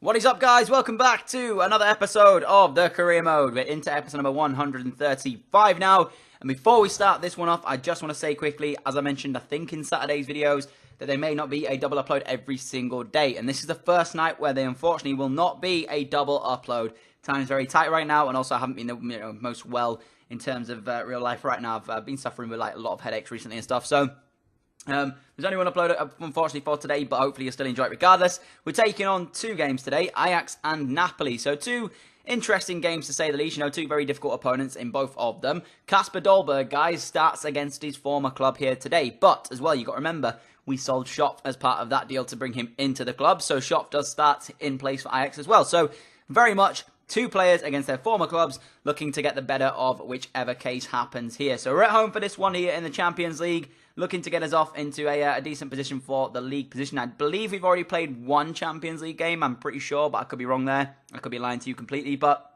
What is up, guys? Welcome back to another episode of the Career Mode. We're into episode number 135 now. And before we start this one off, I just want to say quickly, as I mentioned, I think in Saturday's videos, that there may not be a double upload every single day. And this is the first night where there unfortunately will not be a double upload. Time is very tight right now, and also I haven't been the most well in terms of real life right now. I've been suffering with a lot of headaches recently and stuff, so there's only one upload, unfortunately, for today, but hopefully you'll still enjoy it regardless. We're taking on two games today, Ajax and Napoli. So two interesting games, to say the least. Two very difficult opponents in both of them. Kasper Dolberg, guys, starts against his former club here today. But, as well, you've got to remember, we sold Schopf as part of that deal to bring him into the club. So Schopf does start in place for Ajax as well. So, very much two players against their former clubs, looking to get the better of whichever case happens here. So we're at home for this one here in the Champions League, looking to get us off into a decent position for the league position. I believe we've already played one Champions League game, I'm pretty sure, but I could be wrong there. I could be lying to you completely, but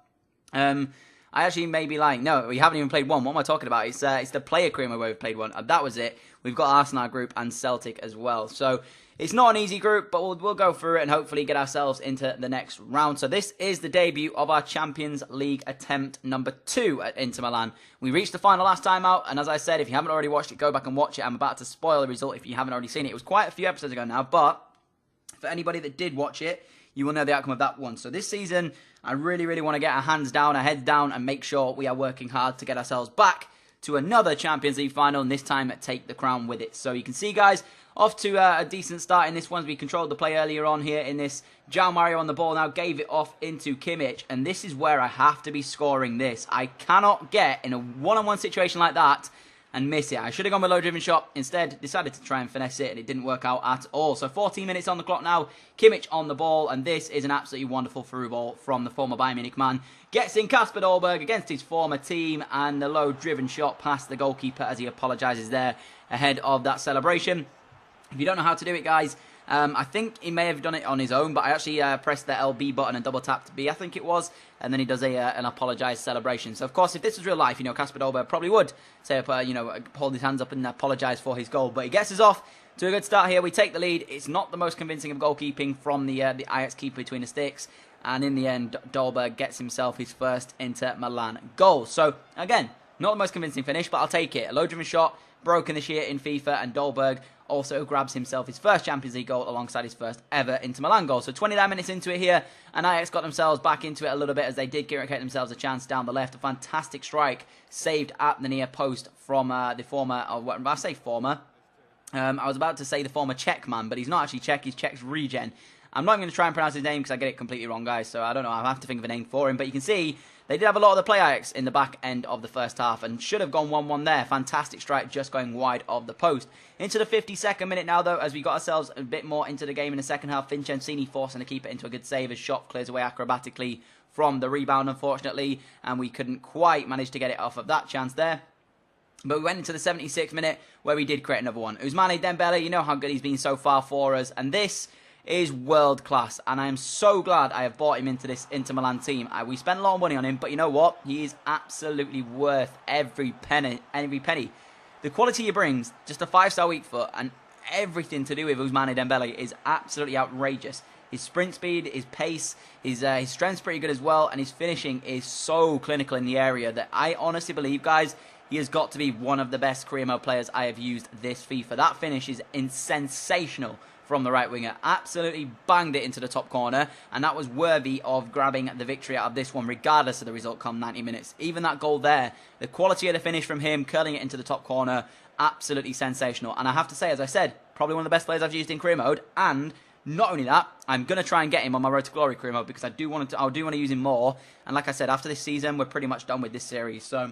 I actually may be lying. No, we haven't even played one. What am I talking about? It's the player career where we've played one. That was it. We've got Arsenal group and Celtic as well. So it's not an easy group, but we'll go through it and hopefully get ourselves into the next round. So this is the debut of our Champions League attempt number 2 at Inter Milan. We reached the final last time out, and as I said, if you haven't already watched it, go back and watch it. I'm about to spoil the result if you haven't already seen it. It was quite a few episodes ago now, but for anybody that did watch it, you will know the outcome of that one. So this season, I really want to get our hands down, our heads down, and make sure we are working hard to get ourselves back to another Champions League final, and this time take the crown with it. So you can see, guys, off to a decent start in this one. We controlled the play earlier on here in this. João Mario on the ball now, gave it off into Kimmich, and this is where I have to be scoring this. I cannot get in a one-on-one situation like that and miss it. I should have gone with low-driven shot. Instead, decided to try and finesse it, and it didn't work out at all. So 14 minutes on the clock now. Kimmich on the ball, and this is an absolutely wonderful through ball from the former Bayern Munich man. Gets in Kasper Dolberg against his former team, and the low-driven shot past the goalkeeper as he apologises there ahead of that celebration. If you don't know how to do it, guys, I think he may have done it on his own, but I actually pressed the LB button and double tapped B, I think it was, and then he does an apologise celebration. So, of course, if this was real life, Kasper Dolberg probably would say, hold his hands up and apologise for his goal. But he gets us off to a good start here. We take the lead. It's not the most convincing of goalkeeping from the Ajax keeper between the sticks, and in the end, Dolberg gets himself his first Inter Milan goal. So, again, not the most convincing finish, but I'll take it. A low-driven shot, broken this year in FIFA, and Dolberg also grabs himself his first Champions League goal alongside his first ever Inter Milan goal. So 29 minutes into it here, and Ajax got themselves back into it a little bit as they did create themselves a chance down the left. A fantastic strike saved at the near post from the former, I say former, I was about to say the former Czech man, but he's not actually Czech, he's Czech's regen. I'm not going to try and pronounce his name because I get it completely wrong, guys, so I don't know, I'll have to think of a name for him, but you can see they did have a lot of the play Ajax in the back end of the first half and should have gone 1-1 there. Fantastic strike just going wide of the post. Into the 52nd minute now, though, as we got ourselves a bit more into the game in the second half. Vincencini forcing the keeper into a good save as Schopf clears away acrobatically from the rebound, unfortunately, and we couldn't quite manage to get it off of that chance there. But we went into the 76th minute where we did create another one. Ousmane Dembele, you know how good he's been so far for us, and this is world class, and I am so glad I have bought him into this Inter Milan team. We spent a lot of money on him, but you know what? He is absolutely worth every penny. The quality he brings, just a 5-star weak foot, and everything to do with Ousmane Dembele is absolutely outrageous. His sprint speed, his pace, his strength's pretty good as well, and his finishing is so clinical in the area that I honestly believe, guys, he has got to be one of the best career mode players I have used this FIFA. That finish is sensational from the right winger. Absolutely banged it into the top corner, and that was worthy of grabbing the victory out of this one, regardless of the result come 90 minutes. Even that goal there, the quality of the finish from him, curling it into the top corner, absolutely sensational. And I have to say, as I said, probably one of the best players I've used in career mode, and not only that, I'm going to try and get him on my Road to Glory career mode, because I do want to use him more, and like I said, after this season, we're pretty much done with this series, so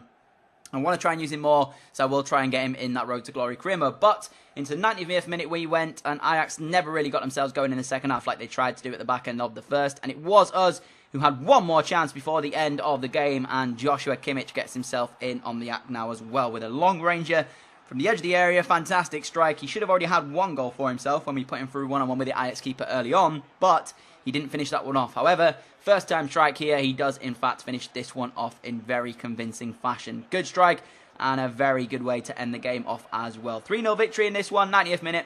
I want to try and use him more, so I will try and get him in that Road to Glory career mode. But into the 90th minute we went, and Ajax never really got themselves going in the second half like they tried to do at the back end of the first. And it was us who had one more chance before the end of the game, and Joshua Kimmich gets himself in on the act now as well with a long ranger from the edge of the area. Fantastic strike. He should have already had one goal for himself when we put him through one-on-one with the Ajax keeper early on, but he didn't finish that one off. However, first time strike here, he does in fact finish this one off in very convincing fashion. Good strike, and a very good way to end the game off as well. 3-0 victory in this one, 90th minute.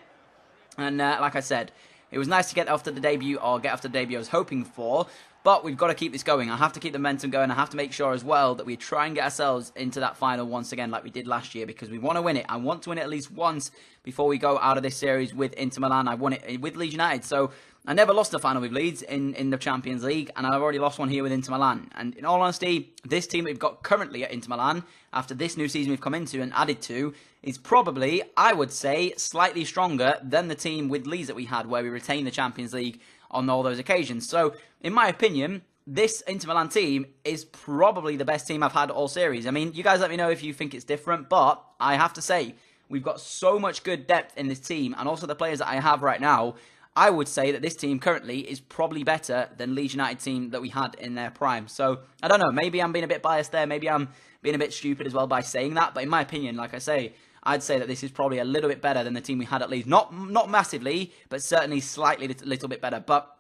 And like I said, it was nice to get off to the debut, or get off to the debut I was hoping for. But we've got to keep this going. I have to keep the momentum going. I have to make sure as well that we try and get ourselves into that final once again like we did last year, because we want to win it. I want to win it at least once before we go out of this series with Inter Milan. I won it with Leeds United, so I never lost a final with Leeds in the Champions League, and I've already lost one here with Inter Milan. And in all honesty, this team that we've got currently at Inter Milan, after this new season we've come into and added to, is probably, I would say, slightly stronger than the team with Leeds that we had, where we retained the Champions League on all those occasions. So, in my opinion, this Inter Milan team is probably the best team I've had all series. I mean, you guys let me know if you think it's different, but I have to say, we've got so much good depth in this team, and also the players that I have right now. I would say that this team currently is probably better than Leeds United team that we had in their prime. So, I don't know, maybe I'm being a bit biased there, maybe I'm being a bit stupid as well by saying that, but in my opinion, like I say, I'd say that this is probably a little bit better than the team we had at Leeds. Not massively, but certainly slightly little bit better. But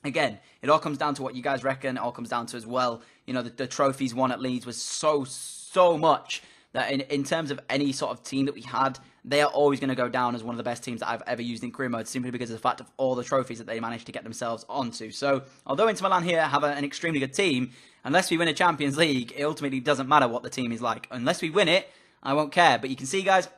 again, it all comes down to what you guys reckon. It all comes down to as well, you know, the trophies won at Leeds was so much that in terms of any sort of team that we had, they are always going to go down as one of the best teams that I've ever used in career mode, simply because of the fact of all the trophies that they managed to get themselves onto. So, although Inter Milan here have an extremely good team, unless we win a Champions League, it ultimately doesn't matter what the team is like. Unless we win it, I won't care. But you can see, guys,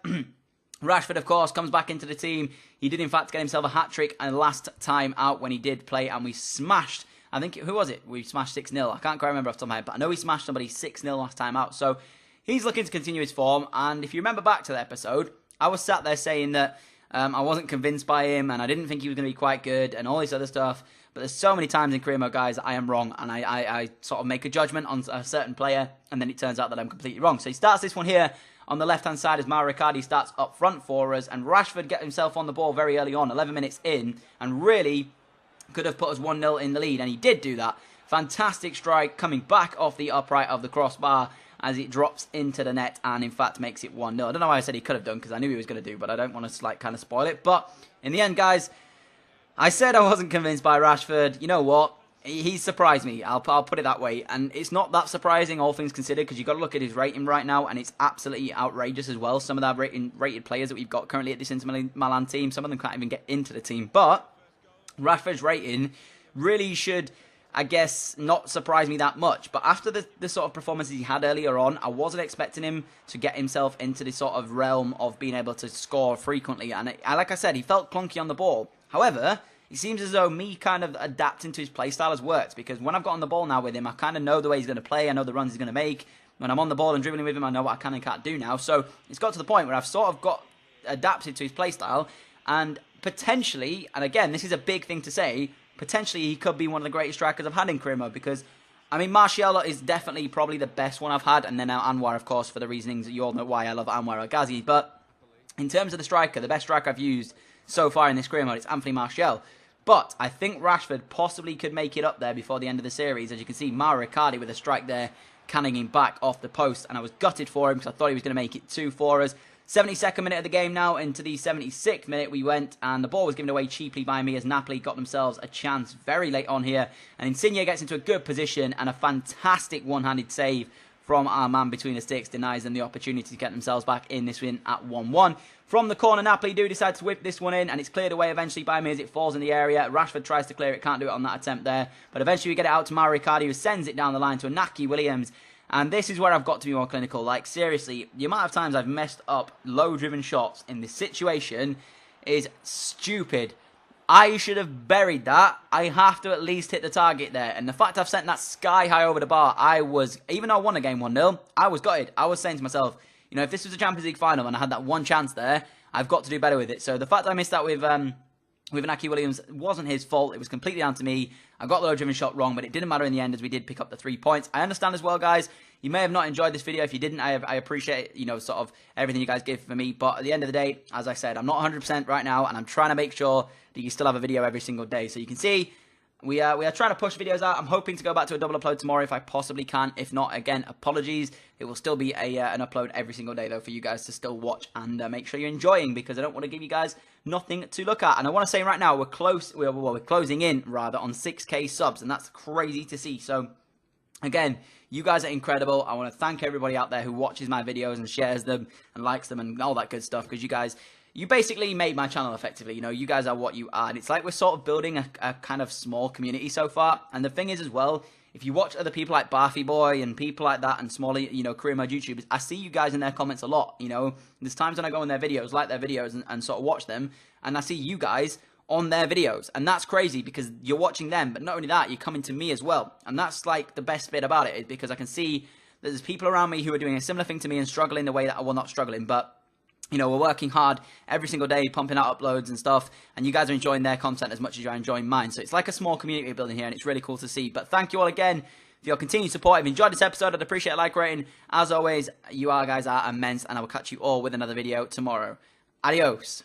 Rashford, of course, comes back into the team. He did, in fact, get himself a hat-trick and last time out when he did play, and we smashed, I think, who was it? We smashed 6-0. I can't quite remember off the top of my head, but I know we smashed somebody 6-0 last time out. So he's looking to continue his form, and if you remember back to the episode, I was sat there saying that I wasn't convinced by him, and I didn't think he was going to be quite good, and all this other stuff. But there's so many times in career mode, guys, I am wrong, and I sort of make a judgment on a certain player, and then it turns out that I'm completely wrong. So he starts this one here on the left-hand side as Mauro Icardi starts up front for us, and Rashford get himself on the ball very early on, 11 minutes in, and really could have put us 1-0 in the lead, and he did do that. Fantastic strike coming back off the upright of the crossbar as it drops into the net and, in fact, makes it 1-0. I don't know why I said he could have done, because I knew he was going to do, but I don't want to, like, kind of spoil it. But in the end, guys, I said I wasn't convinced by Rashford. You know what? He surprised me. I'll put it that way. And it's not that surprising, all things considered, because you've got to look at his rating right now, and it's absolutely outrageous as well. Some of the rated players that we've got currently at this Inter Milan team, some of them can't even get into the team. But Rashford's rating really should, I guess, not surprise me that much. But after the sort of performances he had earlier on, I wasn't expecting him to get himself into this sort of realm of being able to score frequently. And like I said, he felt clunky on the ball. However, it seems as though me kind of adapting to his playstyle has worked, because when I've got on the ball now with him, I kind of know the way he's going to play. I know the runs he's going to make. When I'm on the ball and dribbling with him, I know what I can and can't do now. So it's got to the point where I've sort of got adapted to his playstyle, and potentially, and again, this is a big thing to say, potentially he could be one of the greatest strikers I've had in career mode, because, I mean, Martial is definitely probably the best one I've had, and then Anwar, of course, for the reasonings that you all know why I love Anwar El-Ghazi. But in terms of the striker, the best striker I've used so far in this career mode, it's Anthony Martial. But I think Rashford possibly could make it up there before the end of the series. As you can see, Mauro Icardi with a strike there, canning him back off the post. And I was gutted for him because I thought he was going to make it 2 for us. 72nd minute of the game now, into the 76th minute we went. And the ball was given away cheaply by me as Napoli got themselves a chance very late on here. And Insigne gets into a good position, and a fantastic one-handed save from our man between the sticks denies them the opportunity to get themselves back in this win at 1-1. From the corner, Napoli do decide to whip this one in, and it's cleared away eventually by me as it falls in the area. Rashford tries to clear it, can't do it on that attempt there. But eventually we get it out to Mauro Icardi, who sends it down the line to Inaki Williams. And this is where I've got to be more clinical. Like, seriously, the amount of times I've messed up low-driven shots in this situation is stupid. I should have buried that. I have to at least hit the target there. And the fact I've sent that sky high over the bar, even though I won the game 1-0, I was gutted. I was saying to myself, you know, if this was a Champions League final and I had that one chance there, I've got to do better with it. So the fact that I missed that with Inaki Williams wasn't his fault. It was completely down to me. I got the low-driven shot wrong, but it didn't matter in the end as we did pick up the 3 points. I understand as well, guys, you may have not enjoyed this video. If you didn't, I appreciate, you know, sort of everything you guys give for me. But at the end of the day, as I said, I'm not 100% right now, and I'm trying to make sure that you still have a video every single day. So you can see, we are trying to push videos out. I'm hoping to go back to a double upload tomorrow if I possibly can. If not, again, apologies. It will still be an upload every single day, though, for you guys to still watch and make sure you're enjoying, because I don't want to give you guys nothing to look at. And I want to say right now, we're closing in, rather, on 6K subs, and that's crazy to see. So, again, you guys are incredible. I want to thank everybody out there who watches my videos and shares them and likes them and all that good stuff, because you guys, you basically made my channel effectively. You know, you guys are what you are. And it's like we're sort of building a kind of small community so far. And the thing is as well, if you watch other people like Barfy Boy and people like that and smaller, you know, career mode YouTubers, I see you guys in their comments a lot. You know, there's times when I go on their videos, like their videos and sort of watch them. And I see you guys on their videos. And that's crazy because you're watching them. But not only that, you're coming to me as well. And that's like the best bit about it, is because I can see that there's people around me who are doing a similar thing to me and struggling the way that I will not struggling. But you know, we're working hard every single day, pumping out uploads and stuff, and you guys are enjoying their content as much as you're enjoying mine. So it's like a small community building here, and it's really cool to see. But thank you all again for your continued support. If you enjoyed this episode, I'd appreciate a like rating. As always, you guys are immense, and I will catch you all with another video tomorrow. Adios.